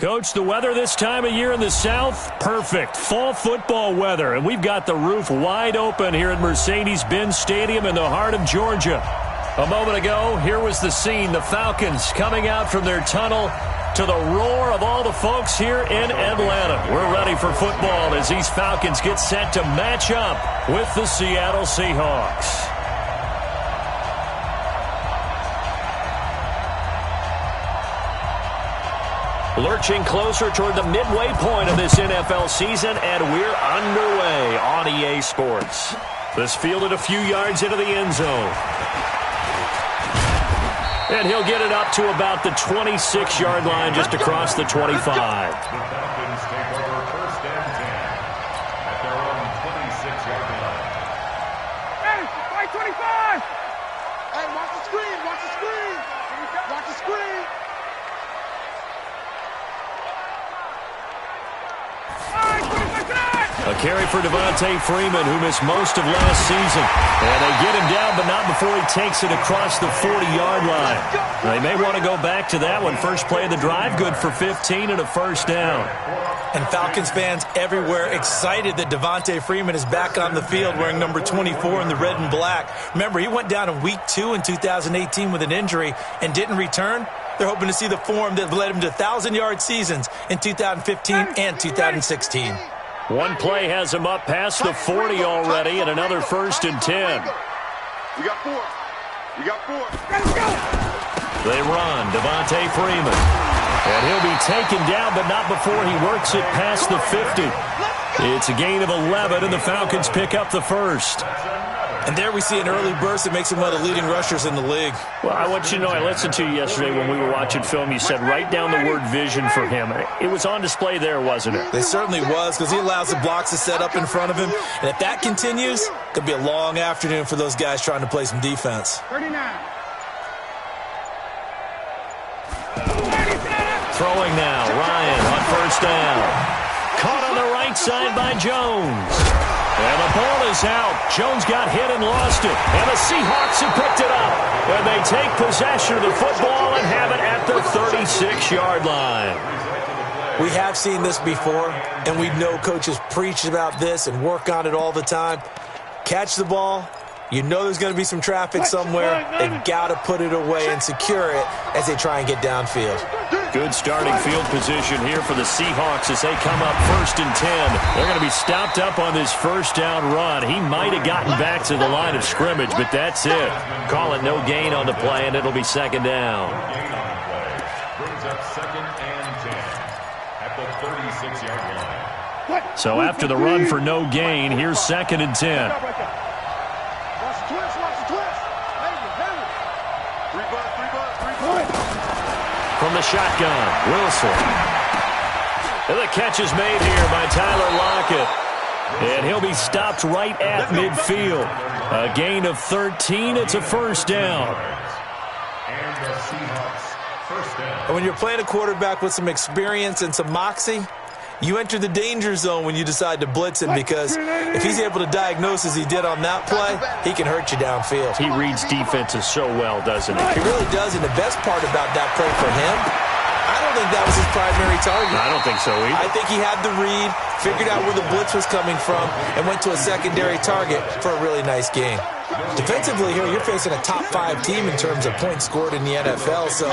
Coach, the weather this time of year in the South, perfect. Fall football weather, and we've got the roof wide open here at Mercedes-Benz Stadium in the heart of Georgia. A moment ago, here was the scene. The Falcons coming out from their tunnel to the roar of all the folks here in Atlanta. We're ready for football as these Falcons get set to match up with the Seattle Seahawks. Lurching closer toward the midway point of this NFL season, and we're underway on EA Sports. This fielded a few yards into the end zone. And he'll get it up to about the 26-yard line, just across the 25. The Falcons take over first and 10 at their own 26-yard line. Hey, right 25! Hey, watch the screen, watch the screen! Watch the screen! A carry for Devontae Freeman, who missed most of last season. And they get him down, but not before he takes it across the 40-yard line. They may want to go back to that one. First play of the drive, good for 15 and a first down. And Falcons fans everywhere excited that Devontae Freeman is back on the field wearing number 24 in the red and black. Remember, he went down in week 2 in 2018 with an injury and didn't return. They're hoping to see the form that led him to 1,000-yard seasons in 2015 and 2016. One play has him up past the 40 already, and another first and 10. You got 4. You got 4. Let's go! They run, Devontae Freeman. And he'll be taken down, but not before he works it past the 50. It's a gain of 11, and the Falcons pick up the first. And there we see an early burst that makes him one of the leading rushers in the league. Well, I want you to know, I listened to you yesterday when we were watching film. You said write down the word vision for him. It was on display there, wasn't it? It certainly was, because he allows the blocks to set up in front of him. And if that continues, it could be a long afternoon for those guys trying to play some defense. 39. Throwing now, Ryan on first down. Caught on the right side by Jones. And the ball is out. Jones got hit and lost it. And the Seahawks have picked it up. And they take possession of the football and have it at the 36-yard line. We have seen this before, and we know coaches preach about this and work on it all the time. Catch the ball. You know there's going to be some traffic somewhere. They've got to put it away and secure it as they try and get downfield. Good starting field position here for the Seahawks as they come up first and 10. They're going to be stopped up on this first down run. He might have gotten back to the line of scrimmage, but that's it. Call it no gain on the play, and it'll be second down. Brings up second and 10 at the 36-yard line. So after the run for no gain, here's second and 10. From the shotgun, Wilson. And the catch is made here by Tyler Lockett. And he'll be stopped right at midfield. A gain of 13. It's a first down. And the Seahawks first down. And when you're playing a quarterback with some experience and some moxie, you enter the danger zone when you decide to blitz him, because if he's able to diagnose as he did on that play, he can hurt you downfield. He reads defenses so well, doesn't he? He really does, and the best part about that play for him, I don't think that was his primary target. I don't think so either. I think he had the read, figured out where the blitz was coming from, and went to a secondary target for a really nice gain. Defensively here, you're facing a top-5 team in terms of points scored in the NFL, so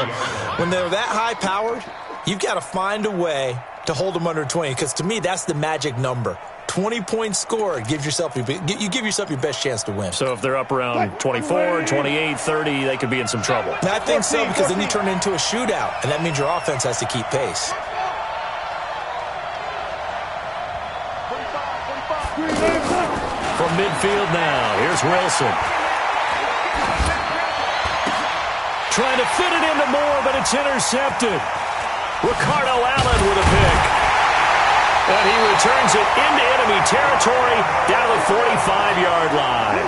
when they're that high-powered, you've got to find a way to hold them under 20, because to me, that's the magic number. 20 points scored, you give yourself your best chance to win. So if they're up around 24, 28, 30, they could be in some trouble. And I think so, because then you turn it into a shootout, and that means your offense has to keep pace. From midfield now, here's Wilson. Trying to fit it into Moore, but it's intercepted. Ricardo Allen with a pick. And he returns it into enemy territory down the 45-yard line.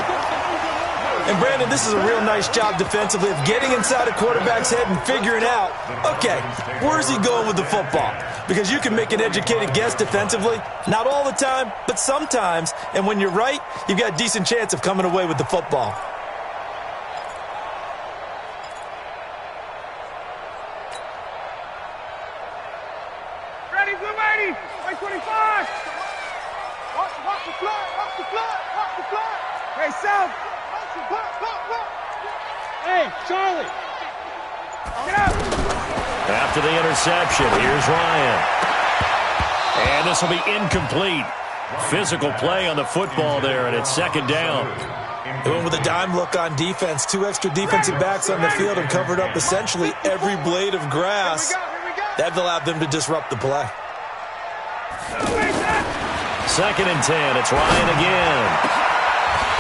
And, Brandon, this is a real nice job defensively of getting inside a quarterback's head and figuring out, okay, where's he going with the football? Because you can make an educated guess defensively, not all the time, but sometimes. And when you're right, you've got a decent chance of coming away with the football. ready, get ready. Right 25. Watch the flood, watch the flood, watch the flood. Hey, South. Hey, Charlie. Get up. After the interception, here's Ryan. And this will be incomplete. Physical play on the football there, and it's second down. They went with a dime look on defense. 2 extra defensive backs on the field and covered up essentially every blade of grass. That allowed them to disrupt the play. Second and 10. It's Ryan again.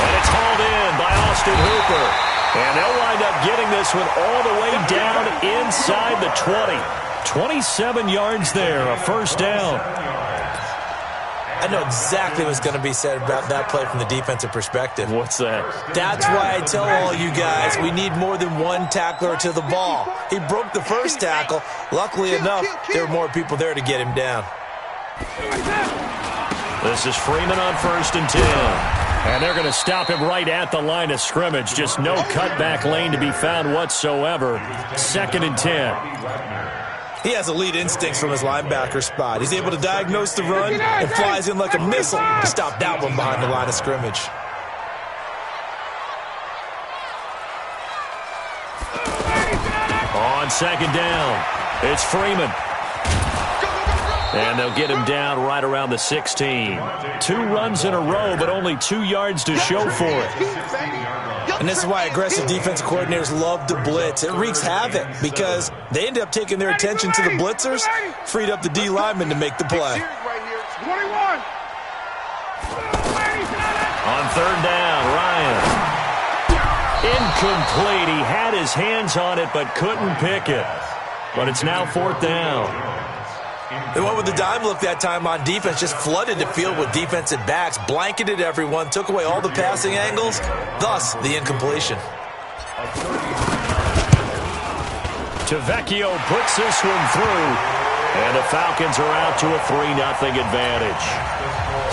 And it's hauled in by Austin Hooper. And they'll wind up getting this one all the way down inside the 20. 27 yards there, a first down. I know exactly what's going to be said about that play from the defensive perspective. What's that? That's why I tell all you guys we need more than one tackler to the ball. He broke the first tackle. Luckily enough, there were more people there to get him down. This is Freeman on first and 10. And they're going to stop him right at the line of scrimmage. Just no cutback lane to be found whatsoever. Second and 10. He has elite instincts from his linebacker spot. He's able to diagnose the run and flies in like a missile to stop that one behind the line of scrimmage. On second down, it's Freeman. And they'll get him down right around the 16. 2 runs in a row, but only 2 yards to show for it. And this is why aggressive defensive coordinators love to blitz. It wreaks havoc because they end up taking their attention to the blitzers, freed up the D lineman to make the play. 21. On third down, Ryan. Incomplete. He had his hands on it, but couldn't pick it. But it's now fourth down. They went with the dime look that time on defense, just flooded the field with defensive backs, blanketed everyone, took away all the passing angles, thus the incompletion. Tavecchio puts this one through, and the Falcons are out to a 3-0 advantage.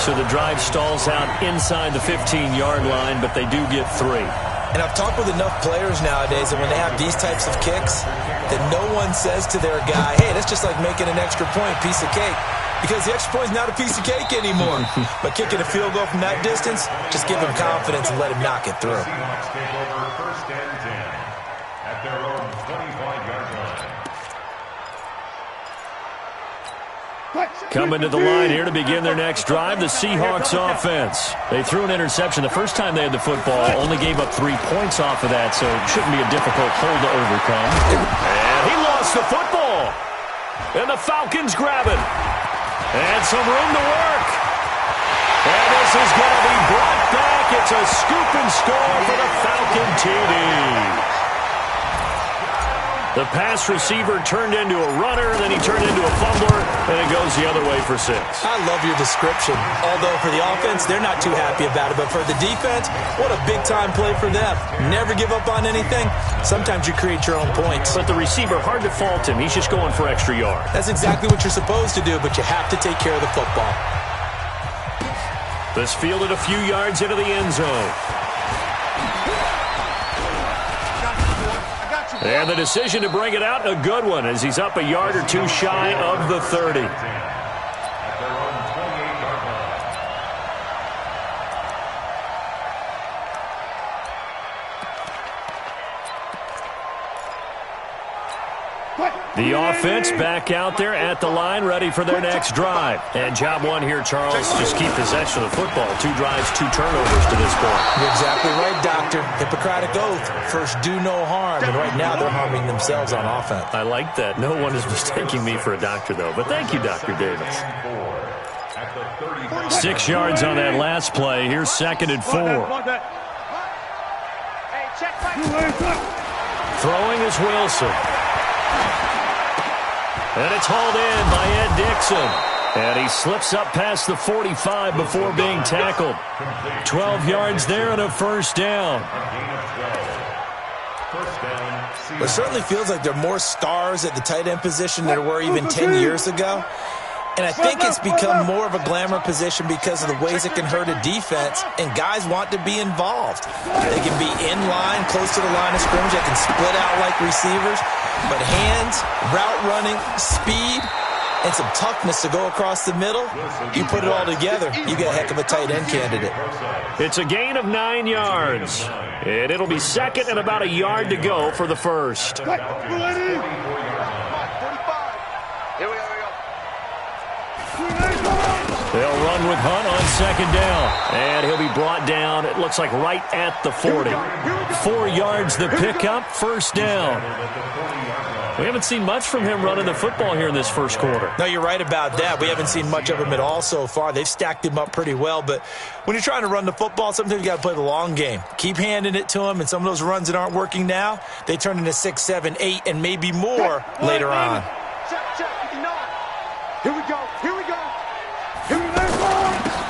So the drive stalls out inside the 15-yard line, but they do get 3. And I've talked with enough players nowadays that when they have these types of kicks, that no one says to their guy, hey, that's just like making an extra point, piece of cake. Because the extra point is not a piece of cake anymore. But kicking a field goal from that distance, just give him confidence and let him knock it through. Seahawks take over first and 10 at their own 25-yard line. Coming to the line here to begin their next drive, the Seahawks offense. They threw an interception the first time they had the football, only gave up 3 points off of that, so it shouldn't be a difficult hole to overcome. And he lost the football. And the Falcons grab it. And some room to work. And this is going to be brought back. It's a scoop and score for the Falcon TD. The pass receiver turned into a runner, then he turned into a fumbler, and it goes the other way for 6. I love your description. Although for the offense, they're not too happy about it. But for the defense, what a big-time play for them. Never give up on anything. Sometimes you create your own points. But the receiver, hard to fault him. He's just going for extra yards. That's exactly what you're supposed to do, but you have to take care of the football. This fielded a few yards into the end zone. And the decision to bring it out, a good one, as he's up a yard or 2 shy of the 30. At their own 28-yard line. The offense back out there at the line, ready for their next drive. And job one here, Charles, just keep possession of the football. 2 drives, 2 turnovers to this point. You're exactly right, Doctor. Hippocratic oath. First, do no harm. And right now, they're harming themselves on offense. I like that. No one is mistaking me for a doctor, though. But thank you, Dr. Davis. 6 yards on that last play. Here's second and 4. Throwing is Wilson. And it's hauled in by Ed Dixon. And he slips up past the 45 before being tackled. 12 yards there and a first down. It certainly feels like there are more stars at the tight end position than there were even 10 years ago. And I think it's become more of a glamour position because of the ways it can hurt a defense, and guys want to be involved. They can be in line, close to the line of scrimmage. They can split out like receivers. But hands, route running, speed, and some toughness to go across the middle, you put it all together, you get a heck of a tight end candidate. It's a gain of 9 yards, and it'll be second and about a yard to go for the first. They'll run with Hunt on second down, and he'll be brought down, it looks like right at the 40. 4 yards the pickup, first down. We haven't seen much from him running the football here in this first quarter. No, you're right about that. We haven't seen much of him at all so far. They've stacked him up pretty well, but when you're trying to run the football, sometimes you got to play the long game. Keep handing it to him, and some of those runs that aren't working now, they turn into 6, 7, 8, and maybe more later on. Here we go.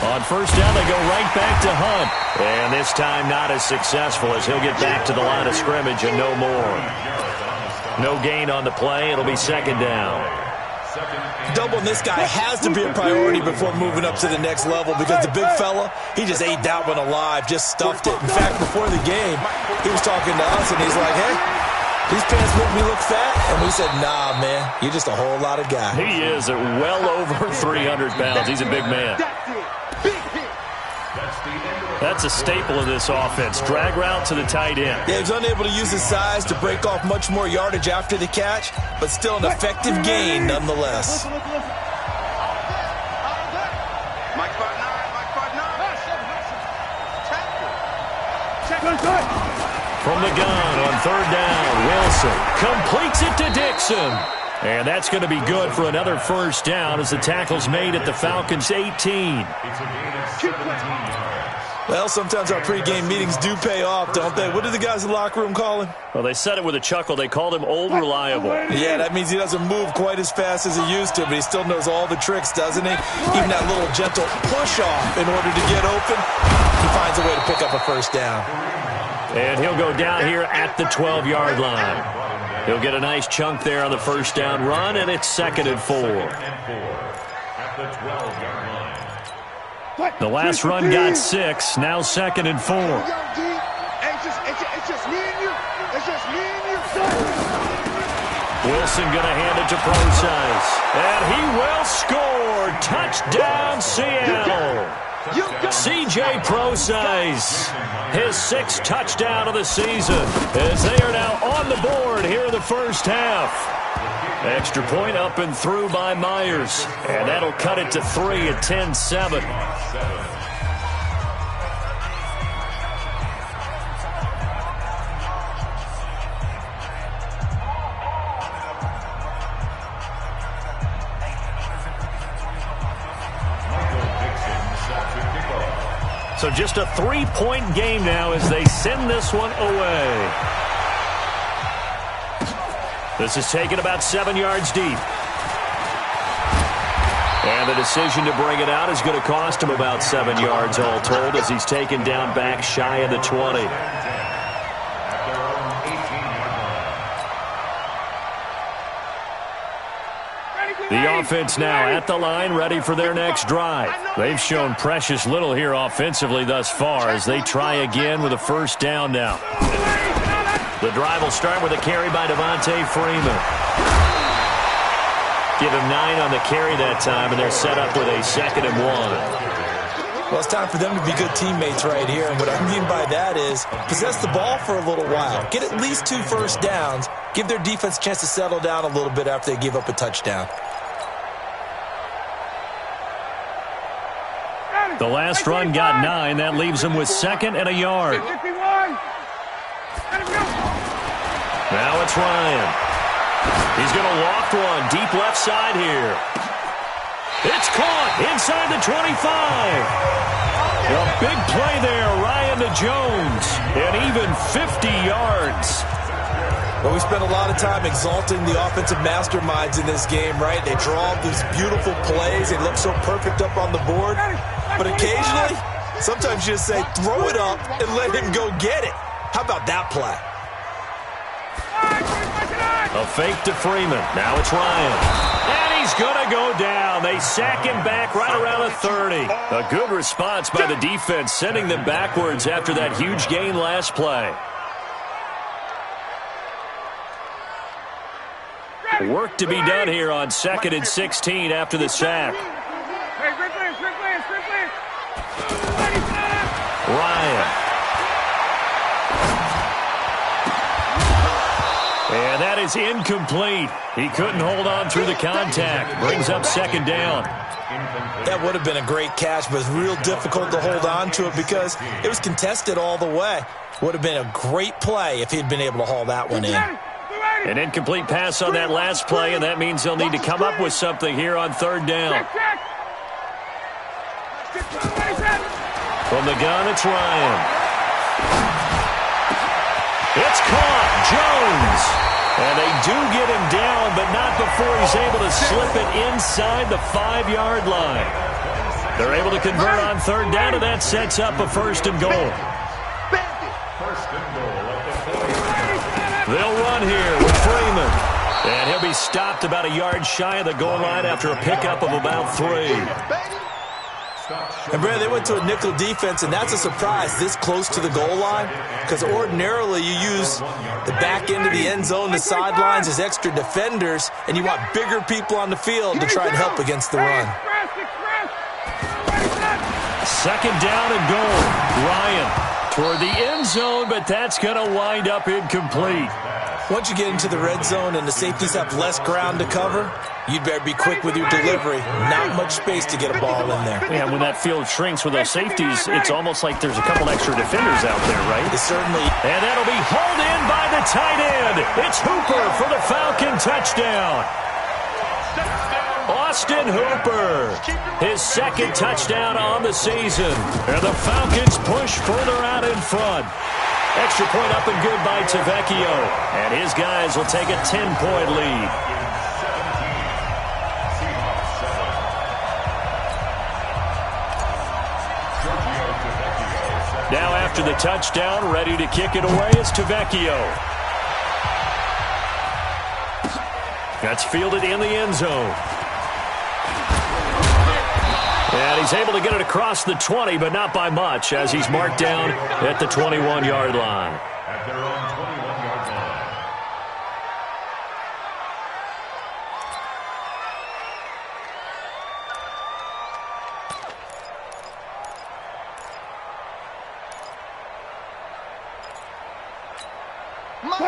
On first down, they go right back to Hunt. And this time not as successful as he'll get back to the line of scrimmage and no more. No gain on the play. It'll be second down. Doubling this guy has to be a priority before moving up to the next level because the big fella, he just ate that one alive, just stuffed it. In fact, before the game, he was talking to us, and he's like, hey, these pants make me look fat. And we said, nah, man, you're just a whole lot of guy. He is at well over 300 pounds. He's a big man. That's a staple of this offense. Drag route to the tight end. Yeah, he's unable to use his size to break off much more yardage after the catch, but still an effective gain nonetheless. From the gun on third down, Wilson completes it to Dixon. And that's going to be good for another first down as the tackle's made at the Falcons' 18. Well, sometimes our pregame meetings do pay off, don't they? What do the guys in the locker room call him? Well, they said it with a chuckle. They called him Old Reliable. Yeah, that means he doesn't move quite as fast as he used to, but he still knows all the tricks, doesn't he? Even that little gentle push-off in order to get open, he finds a way to pick up a first down. And he'll go down here at the 12-yard line. He'll get a nice chunk there on the first down run, and it's second and 4. At the 12-yard line. The last run got 6, now second and 4. It's just me and you. It's just me and you. Wilson going to hand it to Procise. And he will score. Touchdown, Seattle. C.J. Procise, his 6th touchdown of the season, as they are now on the board here in the first half. Extra point up and through by Myers, and that'll cut it to 3 at 10-7. So just a 3-point game now as they send this one away. This is taken about 7 yards deep. And the decision to bring it out is going to cost him about 7 yards all told as he's taken down back shy of the 20. The offense now at the line, ready for their next drive. They've shown precious little here offensively thus far as they try again with a first down now. The drive will start with a carry by Devontae Freeman. Give him 9 on the carry that time, and they're set up with a 2nd and 1. Well, it's time for them to be good teammates right here, and what I mean by that is possess the ball for a little while. Get at least 2 first downs. Give their defense a chance to settle down a little bit after they give up a touchdown. The last run got 9. That leaves him with 2nd and a yard. Now it's Ryan. He's going to loft one deep left side here. It's caught inside the 25. A big play there, Ryan to Jones. And even 50 yards. Well, we spent a lot of time exalting the offensive masterminds in this game, right? They draw these beautiful plays. They look so perfect up on the board. But occasionally, sometimes you just say, throw it up and let him go get it. How about that play? A fake to Freeman. Now it's Ryan. And he's going to go down. They sack him back right around the 30. A good response by the defense, sending them backwards after that huge gain last play. Work to be done here on 2nd and 16 after the sack. Ryan. And that is incomplete. He couldn't hold on through the contact. Brings up 2nd down. That would have been a great catch, but it's real difficult to hold on to it because it was contested all the way. Would have been a great play if he'd been able to haul that one in. An incomplete pass on that last play, and that means they'll need to come up with something here on 3rd down. From the gun, it's Ryan. It's caught. Jones. And they do get him down, but not before he's able to slip it inside the 5-yard line. They're able to convert on 3rd down, and that sets up a 1st and goal. They'll run here with Freeman. And he'll be stopped about a yard shy of the goal line after a pickup of about 3. And, Brad, they went to a nickel defense, and that's a surprise this close to the goal line because ordinarily you use the back end of the end zone, the sidelines as extra defenders, and you want bigger people on the field to try and help against the run. 2nd down and goal. Ryan toward the end zone, but that's going to wind up incomplete. Once you get into the red zone and the safeties have less ground to cover, you'd better be quick with your delivery. Not much space to get a ball in there. Yeah, when that field shrinks with those safeties, it's almost like there's a couple extra defenders out there, right? It certainly. And that'll be hauled in by the tight end. It's Hooper for the Falcon touchdown. Austin Hooper, his 2nd touchdown on the season. And the Falcons push further out in front. Extra point up and good by Tavecchio. And his guys will take a 10-point lead. Now after the touchdown, ready to kick it away is Tavecchio. That's fielded in the end zone. And he's able to get it across the 20, but not by much, as he's marked down at the 21-yard line. At their own 21-yard line.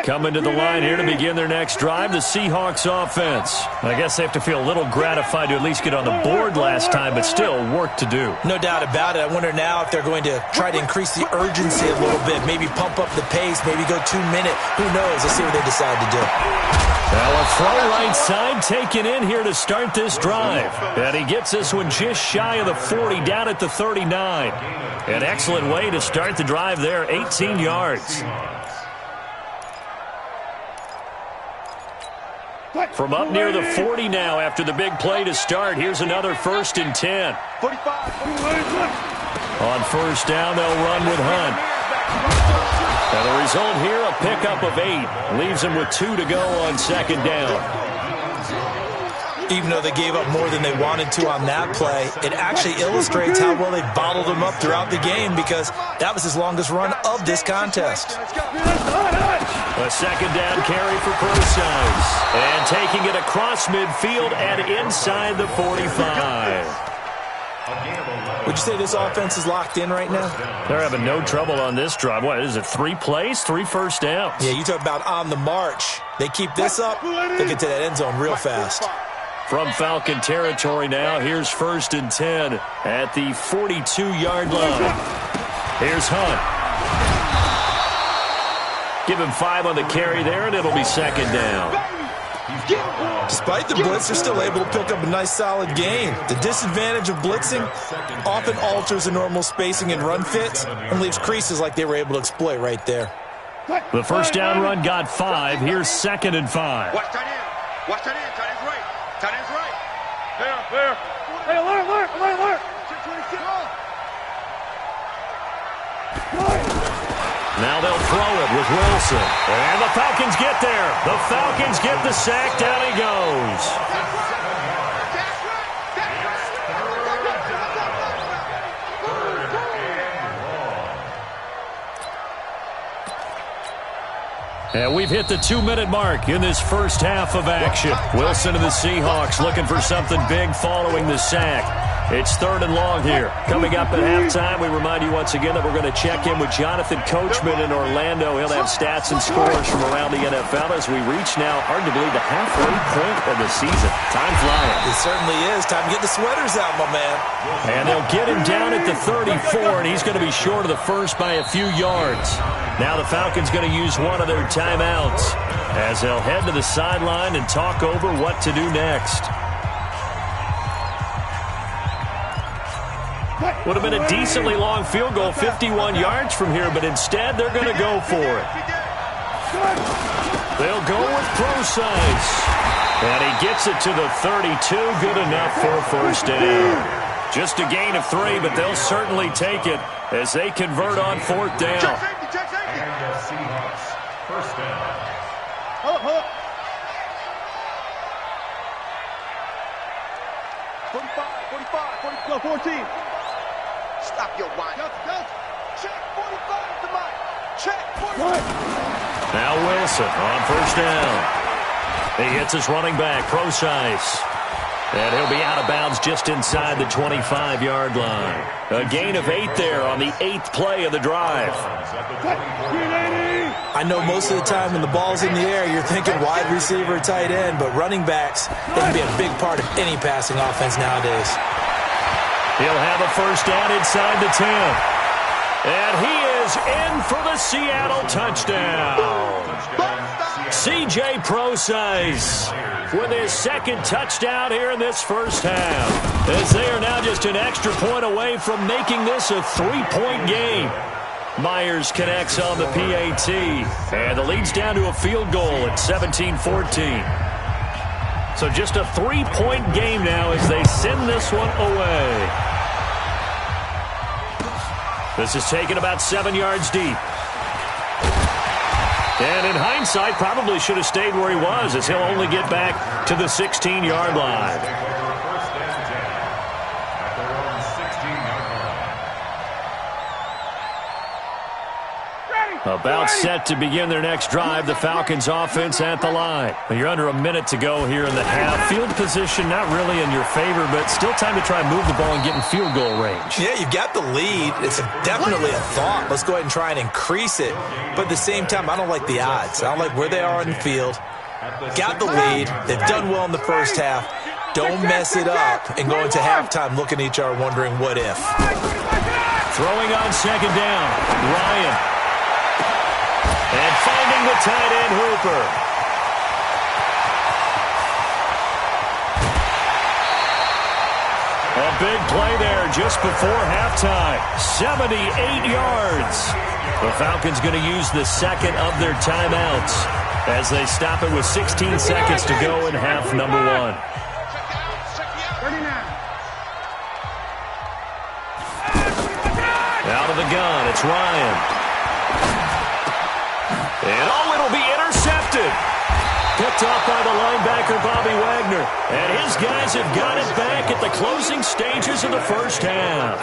Coming to the line here to begin their next drive, the Seahawks offense. I guess they have to feel a little gratified to at least get on the board last time, but still work to do. No doubt about it. I wonder now if they're going to try to increase the urgency a little bit, maybe pump up the pace, maybe go 2-minute. Who knows? Let's see what they decide to do. Now a throw right side taken in here to start this drive. And he gets this one just shy of the 40, down at the 39. An excellent way to start the drive there, 18 yards. From up near the 40 now after the big play to start. Here's another 1st and 10. On 1st down, they'll run with Hunt. And the result here, a pickup of 8. Leaves them with 2 to go on 2nd down. Even though they gave up more than they wanted to on that play, it actually illustrates how well they bottled him up throughout the game because that was his longest run of this contest. A 2nd down carry for Procise. And taking it across midfield and inside the 45. Would you say this offense is locked in right now? They're having no trouble on this drive. What is it, 3 plays, 3 first downs? Yeah, you talk about on the march. They keep this up, they get to that end zone real fast. From Falcon territory now, here's 1st and 10 at the 42-yard line. Here's Hunt. Give him 5 on the carry there, and it'll be 2nd down. Despite the blitz, they're still able to pick up a nice, solid gain. The disadvantage of blitzing often alters the normal spacing and run fits and leaves creases like they were able to exploit right there. The 1st down run got 5. Here's 2nd and 5. Watch tight end. Watch tight end. Tight end's right. Tight end's right. There. Hey, alert. Now they'll throw it with Wilson. And the Falcons get there. The Falcons get the sack. Down he goes. And we've hit the 2-minute mark in this first half of action. Wilson and the Seahawks looking for something big following the sack. It's 3rd and long here. Coming up at halftime, we remind you once again that we're going to check in with Jonathan Coachman in Orlando. He'll have stats and scores from around the NFL as we reach now, hard to believe, the halfway point of the season. Time flying. It certainly is. Time to get the sweaters out, my man. And they'll get him down at the 34, and he's going to be short of the first by a few yards. Now the Falcons going to use one of their timeouts as they'll head to the sideline and talk over what to do next. Would have been a decently long field goal, 51 yards from here, but instead they're going to go for it. They'll go with Procise. And he gets it to the 32. Good enough for a first down. Just a gain of 3, but they'll certainly take it as they convert on 4th down. And the Seahawks, first down. Hold up. 45, 14. Stop your whine. Check 45 to Mike. Check 45. Now Wilson on first down. He hits his running back, Procise. And he'll be out of bounds just inside the 25-yard line. A gain of 8 there on the 8th play of the drive. I know most of the time when the ball's in the air, you're thinking wide receiver, tight end, but running backs, they can be a big part of any passing offense nowadays. He'll have a first down inside the 10. And he is in for the Seattle touchdown. C.J. Procise with his 2nd touchdown here in this first half, as they are now just an extra point away from making this a 3-point game. Myers connects on the PAT, and the lead's down to a field goal at 17-14. So just a 3-point game now as they send this one away. This is taken about 7 yards deep. And in hindsight, probably should have stayed where he was, as he'll only get back to the 16-yard line. About set to begin their next drive, the Falcons offense at the line. You're under a minute to go here in the half. Field position not really in your favor, but still time to try and move the ball and get in field goal range. Yeah, you've got the lead. It's definitely a thought. Let's go ahead and try and increase it. But at the same time, I don't like the odds. I don't like where they are on the field. Got the lead. They've done well in the first half. Don't mess it up and go into halftime looking at each other wondering what if. Throwing on 2nd down, Ryan. And finding the tight end, Hooper. A big play there just before halftime. 78 yards. The Falcons going to use the 2nd of their timeouts as they stop it with 16 seconds to go in half number 1. 39. Out of the gun, it's Ryan. And it'll be intercepted. Picked off by the linebacker, Bobby Wagner. And his guys have got it back at the closing stages of the first half.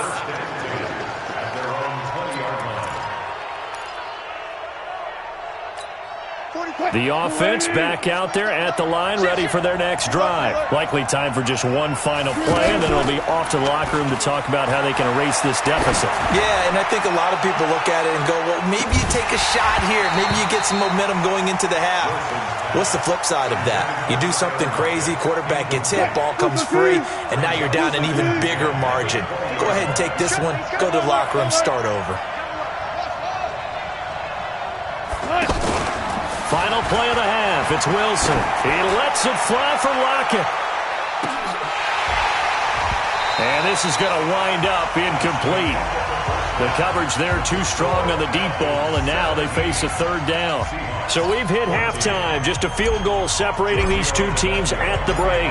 The offense back out there at the line, ready for their next drive. Likely time for just one final play, and then it'll be off to the locker room to talk about how they can erase this deficit. Yeah, and I think a lot of people look at it and go, well, maybe you take a shot here. Maybe you get some momentum going into the half. What's the flip side of that? You do something crazy, quarterback gets hit, ball comes free, and now you're down an even bigger margin. Go ahead and take this one, go to the locker room, start over. Final play of the half. It's Wilson. He lets it fly for Lockett. And this is going to wind up incomplete. The coverage there too strong on the deep ball, and now they face a 3rd down. So we've hit halftime. Just a field goal separating these two teams at the break.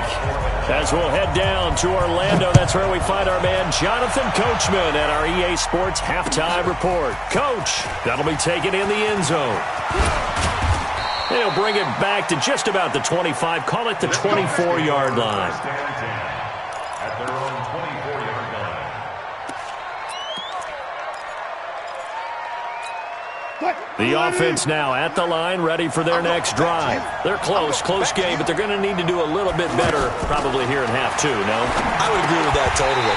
As we'll head down to Orlando, that's where we find our man Jonathan Coachman at our EA Sports Halftime Report. Coach, that'll be taken in the end zone. He'll bring it back to just about the 25. Call it the 24-yard line. At their own 24-yard line. 45, The offense now at the line, ready for their next drive. They're close game, but they're going to need to do a little bit better probably here in half two, no? I would agree with that totally.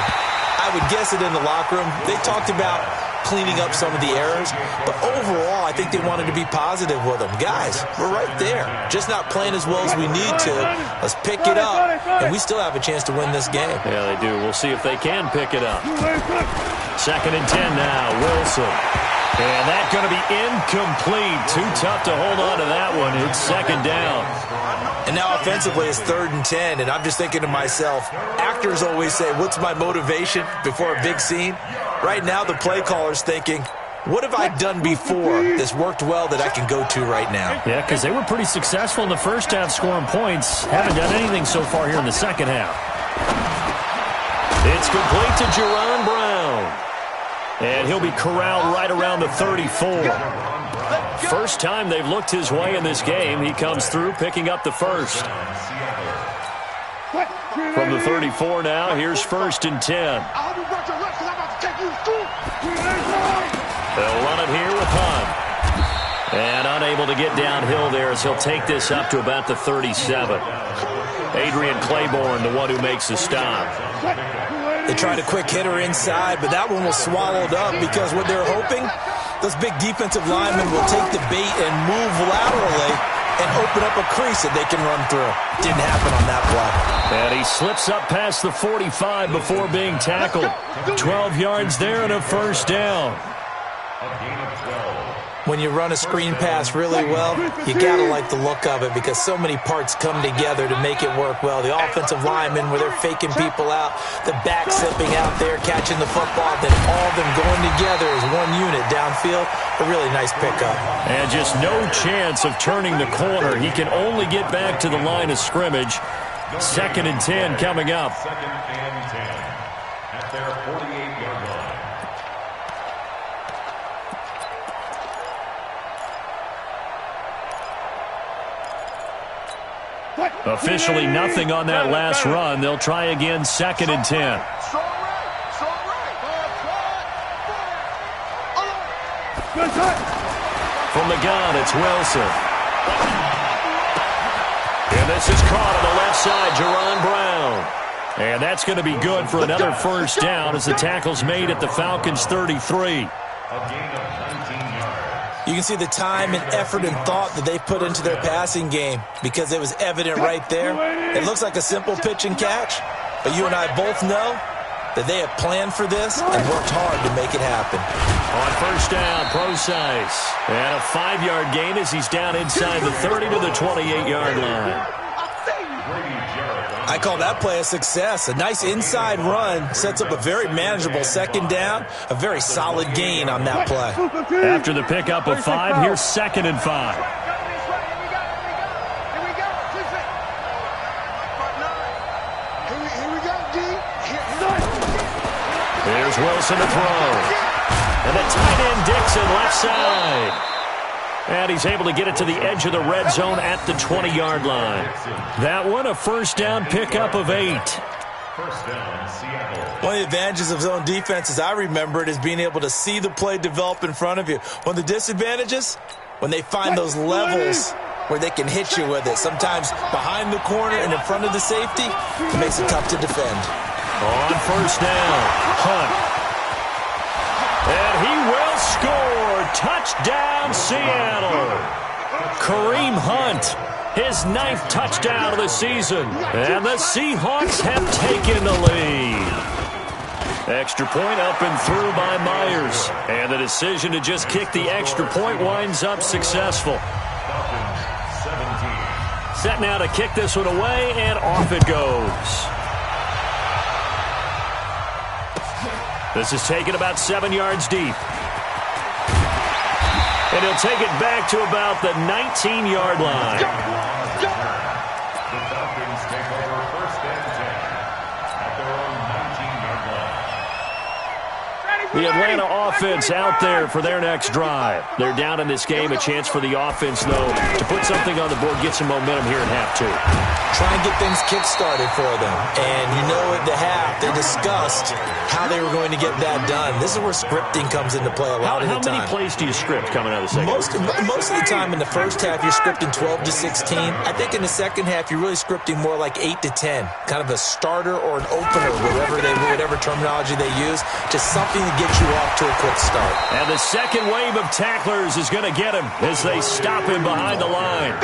I would guess it in the locker room. They talked about cleaning up some of the errors, but overall, I think they wanted to be positive with them. Guys, we're right there. Just not playing as well as we need to. Let's pick it up, and we still have a chance to win this game. Yeah, they do. We'll see if they can pick it up. 2nd and 10 now, Wilson. And that's going to be incomplete. Too tough to hold on to that one. It's 2nd down. And now offensively it's 3rd and 10, and I'm just thinking to myself, actors always say, what's my motivation before a big scene? Right now the play caller's thinking, what have I done before that's worked well that I can go to right now? Yeah, because they were pretty successful in the first half scoring points. Haven't done anything so far here in the second half. It's complete to Jerron Brown. And he'll be corralled right around the 34. First time they've looked his way in this game. He comes through picking up the first. From the 34 now, here's 1st and 10. They'll run it here with Hunt. And unable to get downhill there as he'll take this up to about the 37. Adrian Claiborne, the one who makes the stop. They tried a quick hitter inside, but that one was swallowed up because what they're hoping, those big defensive linemen will take the bait and move laterally and open up a crease that they can run through. Didn't happen on that play. And he slips up past the 45 before being tackled. 12 yards there and a 1st down. When you run a screen pass really well, you got to like the look of it because so many parts come together to make it work well. The offensive linemen, where they're faking people out, the back slipping out there, catching the football, then all of them going together as one unit downfield. A really nice pickup. And just no chance of turning the corner. He can only get back to the line of scrimmage. 2nd and 10 coming up. 2nd and 10 at their 48-yard line. Officially nothing on that last run. They'll try again 2nd and 10. From the gun, it's Wilson. And this is caught on the left side, Jerron Brown. And that's going to be good for another 1st down as the tackle's made at the Falcons' 33. You can see the time and effort and thought that they put into their passing game because it was evident right there. It looks like a simple pitch and catch, but you and I both know that they have planned for this and worked hard to make it happen. On 1st down, Procise. And a 5-yard gain as he's down inside the 30 to the 28-yard line. I call that play a success. A nice inside run sets up a very manageable 2nd down, a very solid gain on that play. After the pickup of 5, here's 2nd and 5. Here's Wilson to throw. And the tight end Dixon left side. And he's able to get it to the edge of the red zone at the 20-yard line. That one, a 1st down pickup of 8. 1st down, Seattle. One of the advantages of zone defense, as I remember it, is being able to see the play develop in front of you. One of the disadvantages, when they find those levels where they can hit you with it. Sometimes behind the corner and in front of the safety, it makes it tough to defend. On 1st down, Hunt. And he will score. Touchdown, Seattle. Kareem Hunt, his 9th touchdown of the season. And the Seahawks have taken the lead. Extra point up and through by Myers. And the decision to just kick the extra point winds up successful. Set now to kick this one away, and off it goes. This is taken about 7 yards deep. And he'll take it back to about the 19-yard line. The Falcons take over 1st and 10 at their own 19-yard line. The Atlanta offense out there for their next drive. They're down in this game. A chance for the offense, though, to put something on the board, get some momentum here in half two. Try and get things kick-started for them. And you know at the half, they discussed how they were going to get that done. This is where scripting comes into play a lot of the time. How many plays do you script coming out of the second? Most of the time in the first half, you're scripting 12 to 16. I think in the second half, you're really scripting more like 8 to 10. Kind of a starter or an opener, whatever terminology they use. Just something to get you off to a quick start. And the second wave of tacklers is going to get him as they stop him behind the line.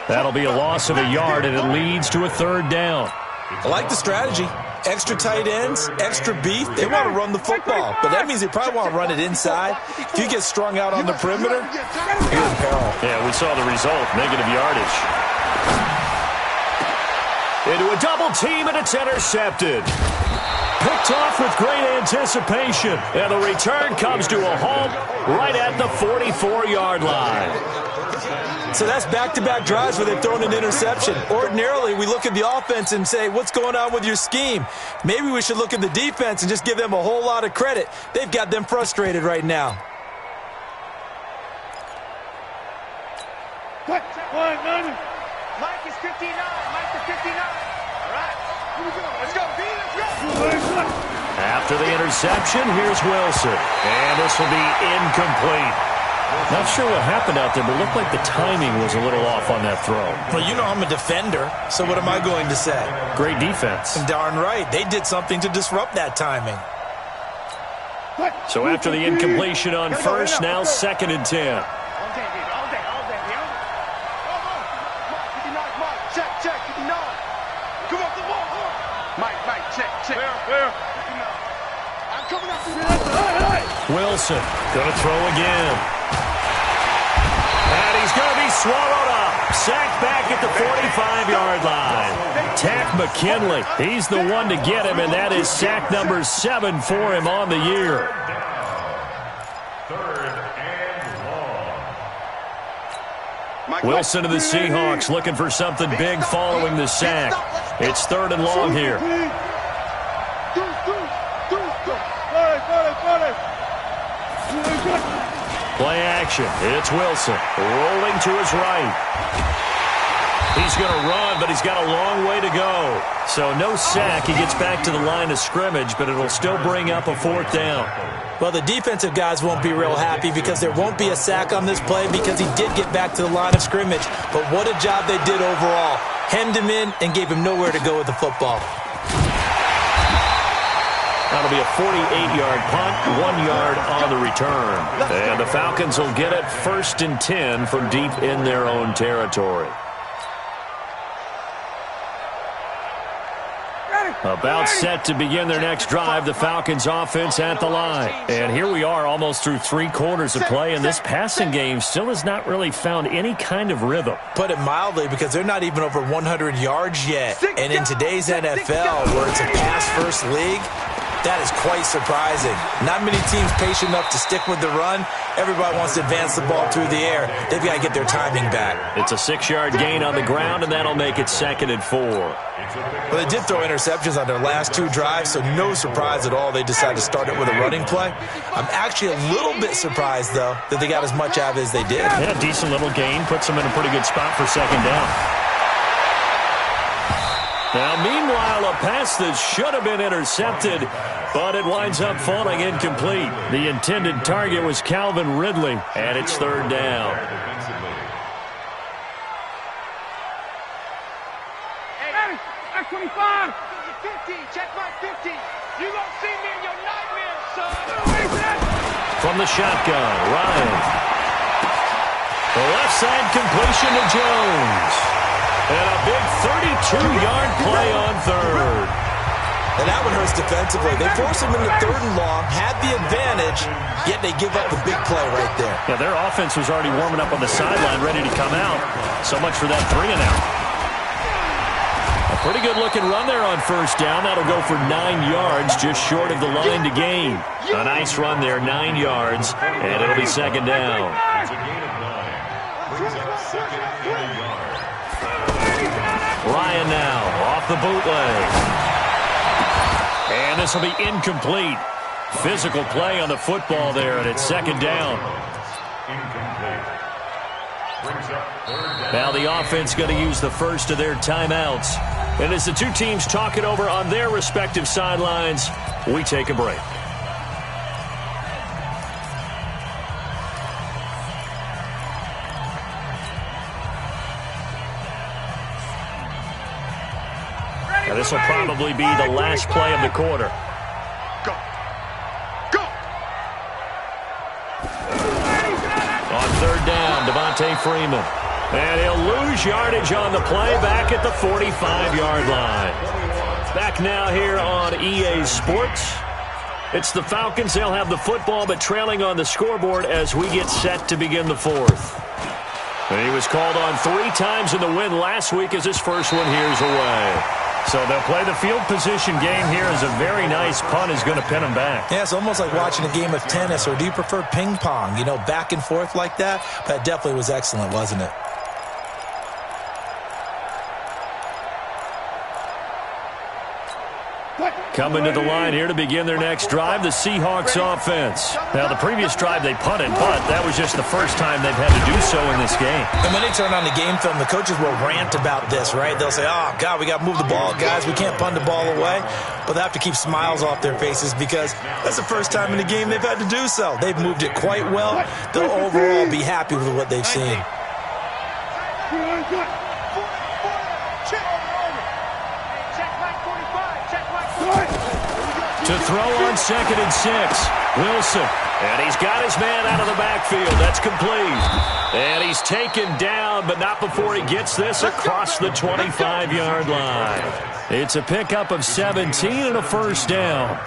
That'll be a loss of a yard, and it leads to a third down. I like the strategy. Extra tight ends, extra beef. They want to run the football, but that means they probably want to run it inside. If you get strung out on the perimeter, you're in peril. Yeah, we saw the result, negative yardage. Into a double team, and it's intercepted. Picked off with great anticipation, and the return comes to a halt right at the 44-yard line. So that's back-to-back drives where they've thrown an interception. Ordinarily, we look at the offense and say, what's going on with your scheme? Maybe we should look at the defense and just give them a whole lot of credit. They've got them frustrated right now. Mike is 59. Mike is 59. All right. Here we go. Let's go, B. Let's go. After the interception, here's Wilson. And this will be incomplete. Not sure what happened out there, but it looked like the timing was a little off on that throw. Well, you know I'm a defender, so what am I going to say? Great defense. Darn right. They did something to disrupt that timing. So after the incompletion on first, now 2nd and 10. Wilson going to throw again. And he's going to be swallowed up. Sacked back at the 45-yard line. Tack McKinley. He's the one to get him, and that is sack number 7 for him on the year. 3rd and long. Wilson to the Seahawks looking for something big following the sack. It's 3rd and long here. Play action. It's Wilson rolling to his right. He's going to run, but he's got a long way to go. So no sack. He gets back to the line of scrimmage, but it'll still bring up a 4th down. Well, the defensive guys won't be real happy because there won't be a sack on this play because he did get back to the line of scrimmage. But what a job they did overall. Hemmed him in and gave him nowhere to go with the football. That'll be a 48-yard punt, 1 yard on the return. And the Falcons will get it 1st and 10 from deep in their own territory. About set to begin their next drive, the Falcons offense at the line. And here we are almost through 3 quarters of play, and this passing game still has not really found any kind of rhythm. Put it mildly, because they're not even over 100 yards yet. And in today's NFL, where it's a pass-first league, that is quite surprising. Not many teams patient enough to stick with the run. Everybody wants to advance the ball through the air. They've got to get their timing back. It's a 6-yard gain on the ground, and that'll make it 2nd and 4. Well, they did throw interceptions on their last 2 drives, so no surprise at all they decided to start it with a running play. I'm actually a little bit surprised, though, that they got as much out of it as they did. Yeah, decent little gain. Puts them in a pretty good spot for 2nd down. Now, meanwhile, a pass that should have been intercepted, but it winds up falling incomplete. The intended target was Calvin Ridley, and it's 3rd down. Hey, 25. 50. Check my 50. You gonna see me in your nightmares, son. From the shotgun, Ryan. The left side completion to Jones. And a big 32-yard play on 3rd. And that one hurts defensively. They forced him into 3rd and long, had the advantage, yet they give up a big play right there. Yeah, their offense was already warming up on the sideline, ready to come out. So much for that 3 and out. A pretty good-looking run there on 1st down. That'll go for 9 yards, just short of the line to gain. A nice run there, 9 yards, and it'll be 2nd down. It's a gain of 9. Brings up 2nd and a yard. Ryan now off the bootleg. And this will be incomplete. Physical play on the football there, and it's second down. Incomplete. Brings up third down. Now the offense going to use the first of their timeouts. And as the two teams talk it over on their respective sidelines, we take a break. Now this will probably be the last play of the quarter. Go. Go. On third down, Devontae Freeman. And he'll lose yardage on the play back at the 45-yard line. Back now here on EA Sports. It's the Falcons. They'll have the football, but trailing on the scoreboard as we get set to begin the fourth. And he was called on 3 times in the win last week as his first one here's away. So they'll play the field position game here as a very nice punt is going to pin them back. Yeah, it's almost like watching a game of tennis, or do you prefer ping pong? You know, back and forth like that? That definitely was excellent, wasn't it? Coming to the line here to begin their next drive, the Seahawks offense. Now, the previous drive they punted, but that was just the first time they've had to do so in this game. And when they turn on the game film, the coaches will rant about this, right? They'll say, oh, God, we got to move the ball, guys. We can't punt the ball away. But they have to keep smiles off their faces because that's the first time in the game they've had to do so. They've moved it quite well. They'll overall be happy with what they've seen. To throw on 2nd and 6, Wilson. And he's got his man out of the backfield. That's complete. And he's taken down, but not before he gets this across the 25-yard line. It's a pickup of 17 and a first down.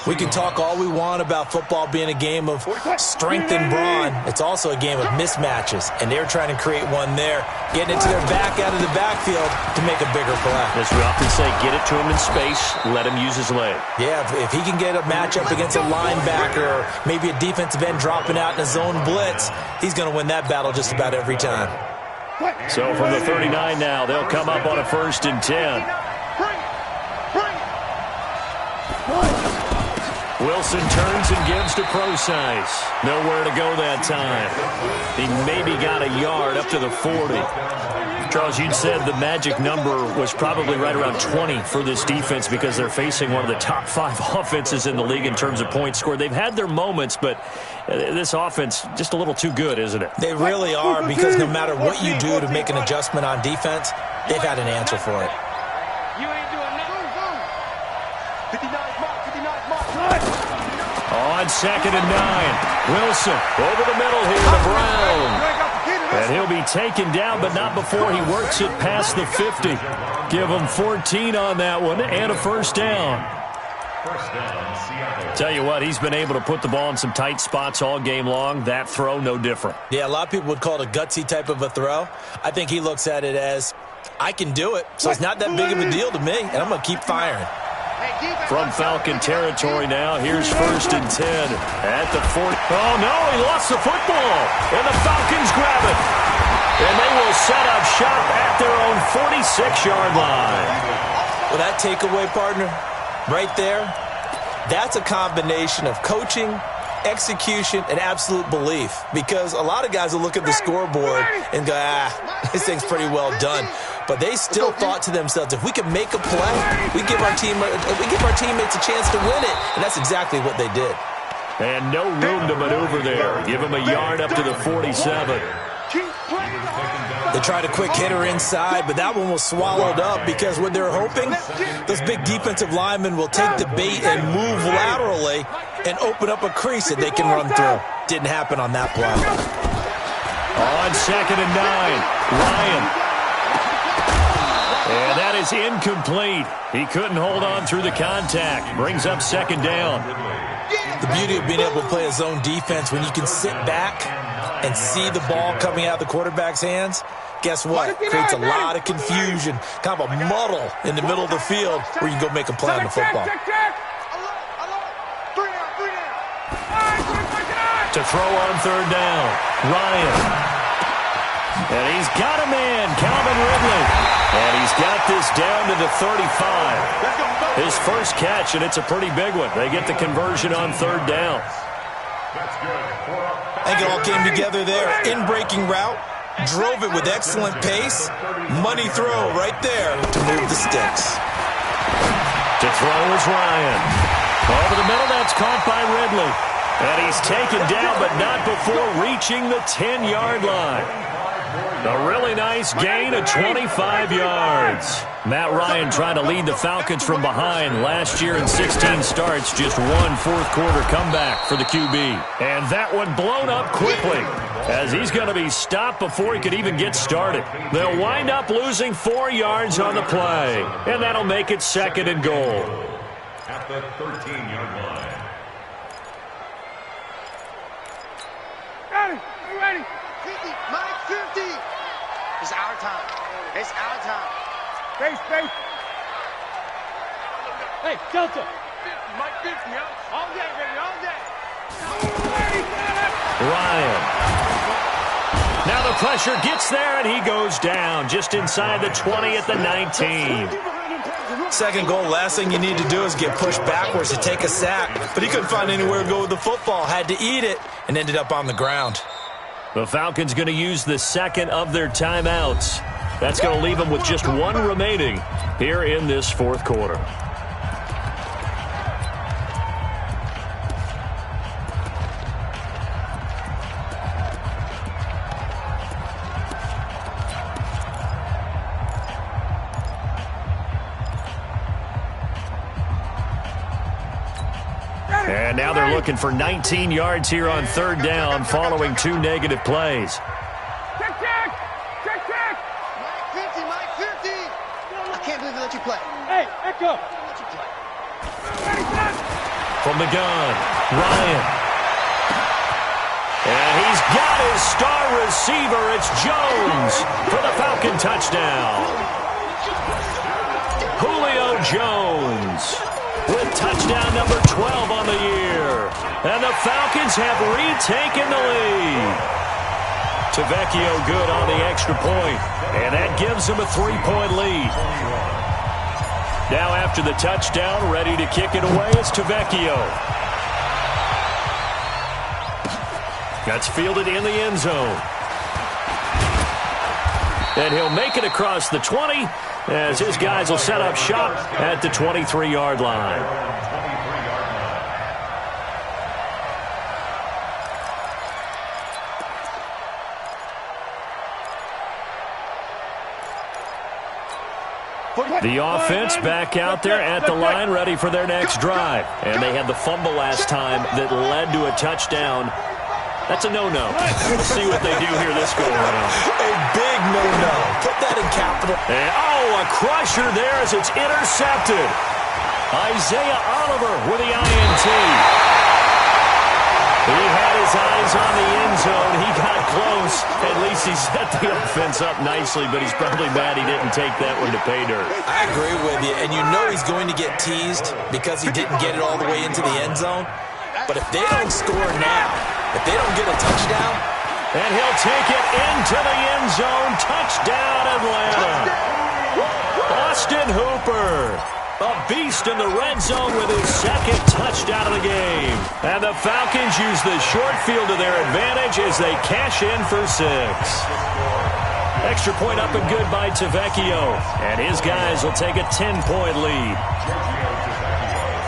We can talk all we want about football being a game of strength and brawn. It's also a game of mismatches, and they're trying to create one there, getting it to their back out of the backfield to make a bigger play. As we often say, get it to him in space, let him use his leg. Yeah, if he can get a matchup against a linebacker or maybe a defensive end dropping out in a zone blitz, he's going to win that battle just about every time. So from the 39 now, they'll come up on a 1st and 10. Wilson turns and gives to Procise. Nowhere to go that time. He maybe got a yard up to the 40. Charles, you said the magic number was probably right around 20 for this defense because they're facing one of the top 5 offenses in the league in terms of points scored. They've had their moments, but this offense just a little too good, isn't it? They really are, because no matter what you do to make an adjustment on defense, they've had an answer for it. You ain't doing nothing. 59 mark. On 2nd and 9, Wilson over the middle here to Brown. And he'll be taken down, but not before he works it past the 50. Give him 14 on that one and a first down. Tell you what, he's been able to put the ball in some tight spots all game long. That throw, no different. Yeah, a lot of people would call it a gutsy type of a throw. I think he looks at it as, I can do it, so it's not that big of a deal to me, and I'm going to keep firing. From Falcon territory now, here's 1st and 10 at the 40. Oh, no, he lost the football, and the Falcons grab it. And they will set up shop at their own 46-yard line. Well, that takeaway, partner, right there, that's a combination of coaching, execution, and absolute belief. Because a lot of guys will look at the scoreboard and go, this thing's pretty well done. But they still thought to themselves, if we can make a play, we give our teammates a chance to win it. And that's exactly what they did. And no room to maneuver there. Give him a yard up to the 47. They tried a quick hitter inside, but that one was swallowed up because what they're hoping, those big defensive linemen will take the bait and move laterally and open up a crease that they can run through. Didn't happen on that play. On 2nd and 9, Ryan. And that is incomplete. He couldn't hold on through the contact. Brings up 2nd down. The beauty of being able to play a zone defense when you can sit back and see the ball coming out of the quarterback's hands, guess what? Creates a lot of confusion, kind of a muddle in the middle of the field where you can go make a play on the football. To throw on 3rd down, Ryan. And he's got a man, Calvin Ridley. And he's got this down to the 35. His first catch, and it's a pretty big one. They get the conversion on third down. I think it all came together there. In-breaking route, drove it with excellent pace. Money throw right there to move the sticks. To throw is Ryan. Over the middle, that's caught by Ridley. And he's taken down, but not before reaching the 10-yard line. A really nice gain of 25 yards. Matt Ryan trying to lead the Falcons from behind. Last year in 16 starts, just one fourth-quarter comeback for the QB. And that one blown up quickly, as he's going to be stopped before he could even get started. They'll wind up losing 4 yards on the play, and that'll make it 2nd and goal. At the 13-yard line. Ready? You ready? 50, Mike, 50. It's our time. It's our time. Space, space. Hey, Delta. 50, Mike 50, all day, baby, all day. Ryan. Now the pressure gets there, and he goes down just inside the 20 at the 19. Second goal, last thing you need to do is get pushed backwards to take a sack. But he couldn't find anywhere to go with the football, had to eat it, and ended up on the ground. The Falcons going to use the second of their timeouts. That's going to leave them with just one remaining here in this fourth quarter. And now they're looking for 19 yards here on third down following 2 negative plays. Check, check. Check, check. Mike 50, Mike 50. I can't believe they let you play. Hey, Echo. Let you play. Ready, set. From the gun, Ryan. And he's got his star receiver. It's Jones for the Falcon touchdown. Julio Jones with touchdown number 12 on the year. And the Falcons have retaken the lead. Tavecchio good on the extra point, and that gives them a 3-point lead. Now after the touchdown, ready to kick it away is Tavecchio. That's fielded in the end zone. And he'll make it across the 20 as his guys will set up shop at the 23-yard line. The offense back out there at the line, ready for their next drive. And they had the fumble last time that led to a touchdown. That's a no-no. We'll see what they do here this go-around. A big no-no. Put that in capital. And, a crusher there as it's intercepted. Isaiah Oliver with the INT. He had his eyes on the end zone. He got close. At least he set the offense up nicely, but he's probably mad he didn't take that one to pay dirt. I agree with you, and you know he's going to get teased because he didn't get it all the way into the end zone. But if they don't score now, if they don't get a touchdown, and he'll take it into the end zone. Touchdown, Atlanta. Austin Hooper, a beast in the red zone with his second touchdown of the game. And the Falcons use the short field to their advantage as they cash in for 6. Extra point up and good by Tavecchio. And his guys will take a 10-point lead.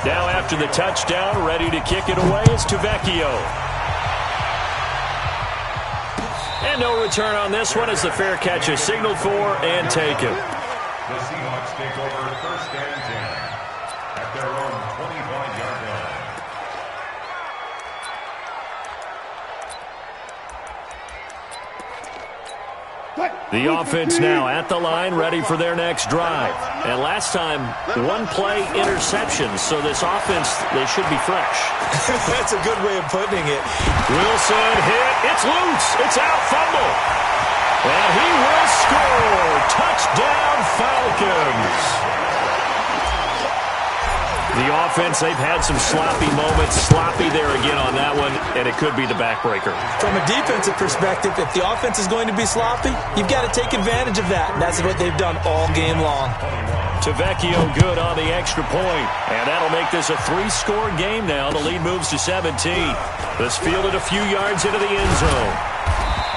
Now after the touchdown, ready to kick it away is Tavecchio. And no return on this one as the fair catch is signaled for and taken. The Seahawks take over first and 10 at their own 25-yard line. The offense now at the line, ready for their next drive. And last time, one-play interception, so this offense, they should be fresh. that's a good way of putting it. Wilson hit. It's loose. It's out. Fumble. And he will score. Touchdown, Falcons. The offense, they've had some sloppy moments. Sloppy there again on that one, and it could be the backbreaker. From a defensive perspective, if the offense is going to be sloppy, you've got to take advantage of that. And that's what they've done all game long. Tavecchio good on the extra point. And that'll make this a 3-score game now. The lead moves to 17. This fielded a few yards into the end zone.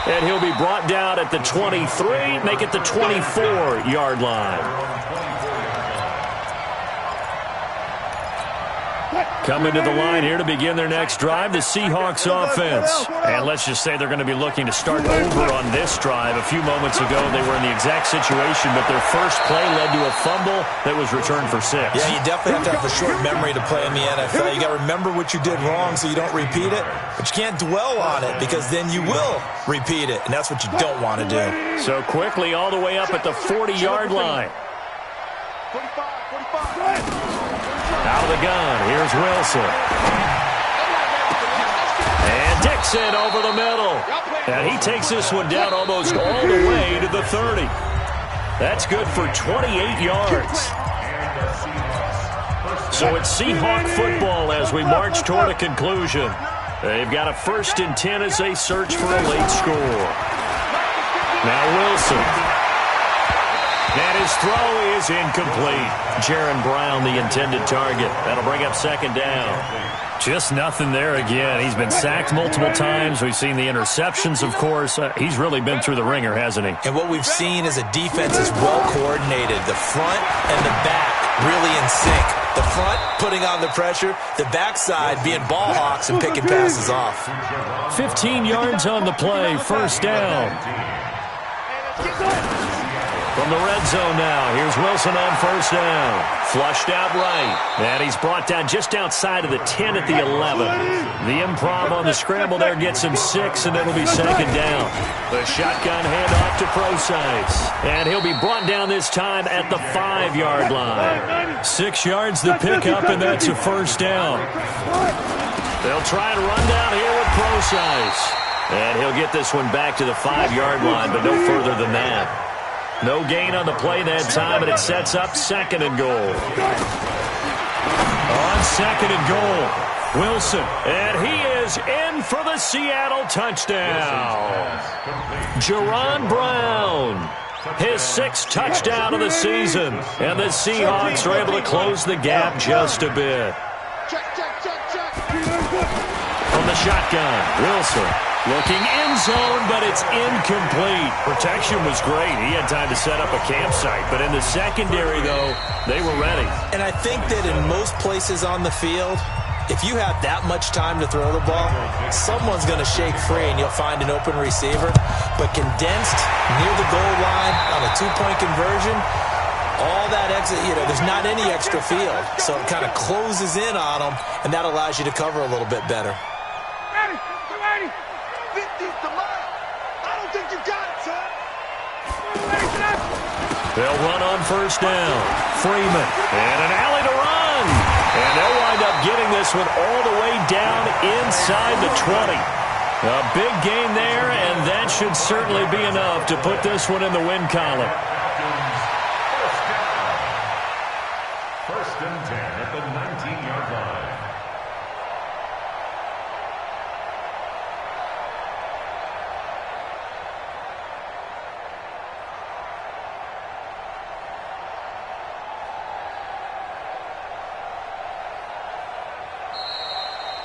And he'll be brought down at the 23, make it the 24-yard line. Coming to the line here to begin their next drive, the Seahawks offense. And let's just say they're going to be looking to start over on this drive. A few moments ago, they were in the exact situation, but their first play led to a fumble that was returned for 6. Yeah, you definitely have to have a short memory to play in the NFL. You got to remember what you did wrong so you don't repeat it, but you can't dwell on it because then you will repeat it, and that's what you don't want to do. So quickly all the way up at the 40-yard line. 45. Out of the gun, here's Wilson. And Dixon over the middle. And he takes this one down almost all the way to the 30. That's good for 28 yards. So it's Seahawk football as we march toward a conclusion. They've got a 1st and 10 as they search for a late score. Now Wilson. And his throw is incomplete. Jaron Brown, the intended target. That'll bring up 2nd down. Just nothing there again. He's been sacked multiple times. We've seen the interceptions, of course. He's really been through the ringer, hasn't he? And what we've seen is a defense is well coordinated. The front and the back really in sync. The front putting on the pressure. The backside being ball hawks and picking passes off. 15 yards on the play. 1st down. From the red zone now, here's Wilson on 1st down. Flushed out right. And he's brought down just outside of the 10 at the 11. The improv on the scramble there gets him 6, and it'll be 2nd down. The shotgun handoff to Procise. And he'll be brought down this time at the 5-yard line. 6 yards the pickup, and that's a 1st down. They'll try and run down here with Procise. And he'll get this one back to the 5-yard line, but no further than that. No gain on the play that time, and it sets up 2nd and goal. On 2nd and goal, Wilson. And he is in for the Seattle touchdown. Jaron Brown, his 6th touchdown of the season. And the Seahawks are able to close the gap just a bit. From the shotgun, Wilson. Looking in zone, but it's incomplete. Protection was great. He had time to set up a campsite. But in the secondary, though, they were ready. And I think that in most places on the field, if you have that much time to throw the ball, someone's going to shake free and you'll find an open receiver. But condensed near the goal line on a 2-point conversion, all that exit, there's not any extra field. So it kind of closes in on them, and that allows you to cover a little bit better. They'll run on 1st down. Freeman. And an alley to run. And they'll wind up getting this one all the way down inside the 20. A big gain there, and that should certainly be enough to put this one in the win column. 1st and 10 at the 19-yard line.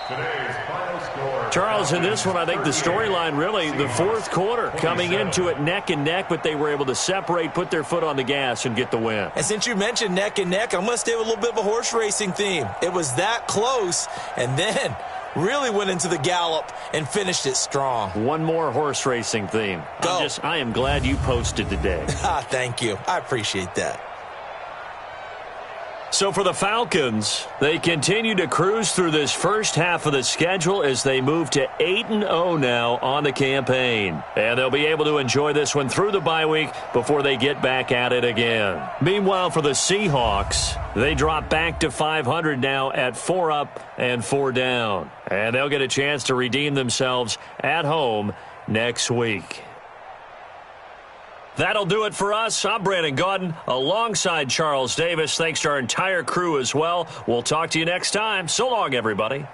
Today's final score. Charles, in this one, I think the storyline really, the 4th quarter, coming into it neck and neck, but they were able to separate, put their foot on the gas, and get the win. And since you mentioned neck and neck, I'm going to stay with a little bit of a horse racing theme. It was that close, and then really went into the gallop and finished it strong. One more horse racing theme. I am glad you posted today. Thank you. I appreciate that. So for the Falcons, they continue to cruise through this first half of the schedule as they move to 8-0 now on the campaign. And they'll be able to enjoy this one through the bye week before they get back at it again. Meanwhile, for the Seahawks, they drop back to 500 now at 4 up and 4 down. And they'll get a chance to redeem themselves at home next week. That'll do it for us. I'm Brandon Gaudin alongside Charles Davis. Thanks to our entire crew as well. We'll talk to you next time. So long, everybody.